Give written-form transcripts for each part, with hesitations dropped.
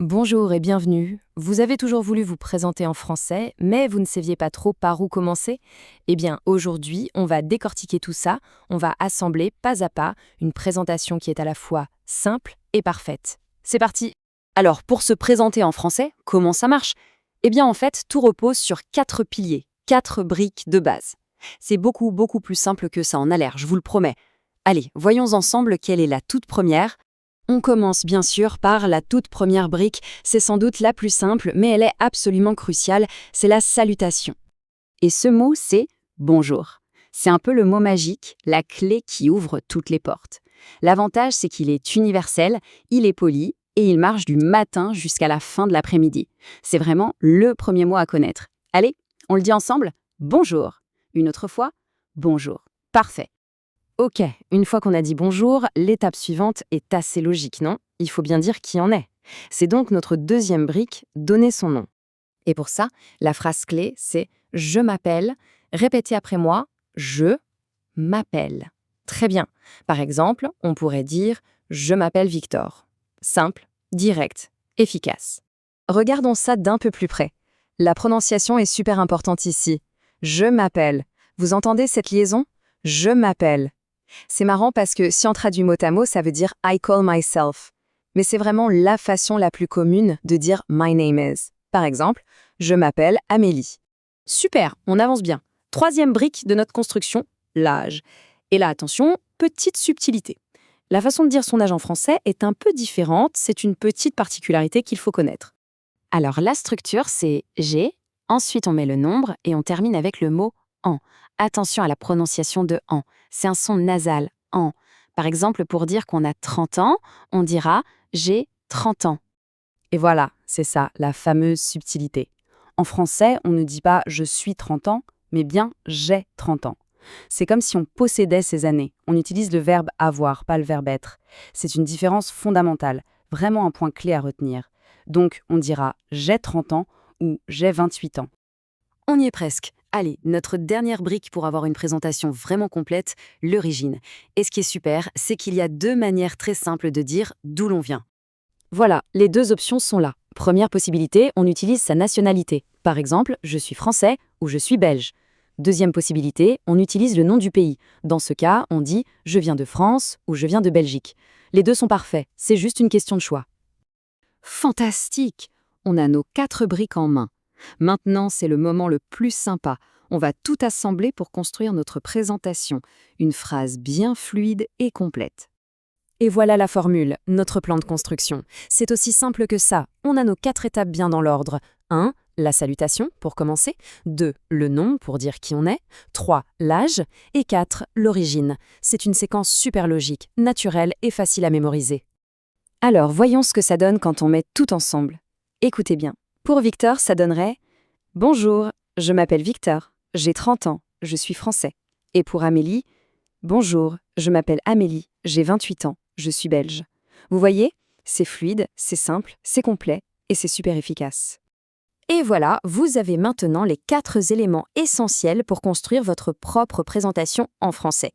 Bonjour et bienvenue. Vous avez toujours voulu vous présenter en français, mais vous ne saviez pas trop par où commencer? Eh bien, aujourd'hui, on va décortiquer tout ça, on va assembler pas à pas une présentation qui est à la fois simple et parfaite. C'est parti! Alors, pour se présenter en français, comment ça marche? Eh bien, en fait, tout repose sur 4 piliers, 4 briques de base. C'est beaucoup plus simple que ça en a l'air, je vous le promets. Allez, voyons ensemble quelle est la toute première. On commence bien sûr par la toute première brique, c'est sans doute la plus simple, mais elle est absolument cruciale, c'est la salutation. Et ce mot, c'est bonjour. C'est un peu le mot magique, la clé qui ouvre toutes les portes. L'avantage, c'est qu'il est universel, il est poli et il marche du matin jusqu'à la fin de l'après-midi. C'est vraiment le premier mot à connaître. Allez, on le dit ensemble? Bonjour. Une autre fois? Bonjour. Parfait. Ok, une fois qu'on a dit bonjour, l'étape suivante est assez logique, non? Il faut bien dire qui en est. C'est donc notre deuxième brique, donner son nom. Et pour ça, la phrase clé, c'est «Je m'appelle». Répétez après moi, «Je m'appelle». Très bien. Par exemple, on pourrait dire «Je m'appelle Victor». Simple, direct, efficace. Regardons ça d'un peu plus près. La prononciation est super importante ici. «Je m'appelle». Vous entendez cette liaison? «Je m'appelle». C'est marrant parce que si on traduit mot à mot, ça veut dire «I call myself». Mais c'est vraiment la façon la plus commune de dire «My name is». Par exemple, je m'appelle Amélie. Super, on avance bien. Troisième brique de notre construction, l'âge. Et là, attention, petite subtilité. La façon de dire son âge en français est un peu différente, c'est une petite particularité qu'il faut connaître. Alors la structure, c'est j'ai, ensuite on met le nombre et on termine avec le mot en. Attention à la prononciation de en, c'est un son nasal, en. Par exemple, pour dire qu'on a 30 ans, on dira j'ai 30 ans. Et voilà, c'est ça, la fameuse subtilité. En français, on ne dit pas je suis 30 ans, mais bien j'ai 30 ans. C'est comme si on possédait ces années. On utilise le verbe avoir, pas le verbe être. C'est une différence fondamentale, vraiment un point clé à retenir. Donc, on dira j'ai 30 ans ou j'ai 28 ans. On y est presque. Allez, notre dernière brique pour avoir une présentation vraiment complète, l'origine. Et ce qui est super, c'est qu'il y a deux manières très simples de dire d'où l'on vient. Voilà, les deux options sont là. Première possibilité, on utilise sa nationalité. Par exemple, je suis français ou je suis belge. Deuxième possibilité, on utilise le nom du pays. Dans ce cas, on dit je viens de France ou je viens de Belgique. Les deux sont parfaits, c'est juste une question de choix. Fantastique! On a nos 4 briques en main. Maintenant, c'est le moment le plus sympa. On va tout assembler pour construire notre présentation. Une phrase bien fluide et complète. Et voilà la formule, notre plan de construction. C'est aussi simple que ça. On a nos 4 étapes bien dans l'ordre. 1. La salutation, pour commencer. 2. Le nom, pour dire qui on est. 3. L'âge. Et 4. L'origine. C'est une séquence super logique, naturelle et facile à mémoriser. Alors, voyons ce que ça donne quand on met tout ensemble. Écoutez bien. Pour Victor, ça donnerait « Bonjour, je m'appelle Victor, j'ai 30 ans, je suis français. » Et pour Amélie, « Bonjour, je m'appelle Amélie, j'ai 28 ans, je suis belge. » Vous voyez, c'est fluide, c'est simple, c'est complet et c'est super efficace. Et voilà, vous avez maintenant les 4 éléments essentiels pour construire votre propre présentation en français.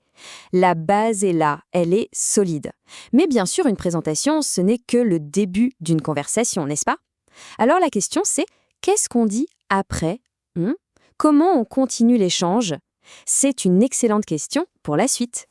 La base est là, elle est solide. Mais bien sûr, une présentation, ce n'est que le début d'une conversation, n'est-ce pas? Alors la question c'est, qu'est-ce qu'on dit après? Comment on continue l'échange? C'est une excellente question pour la suite.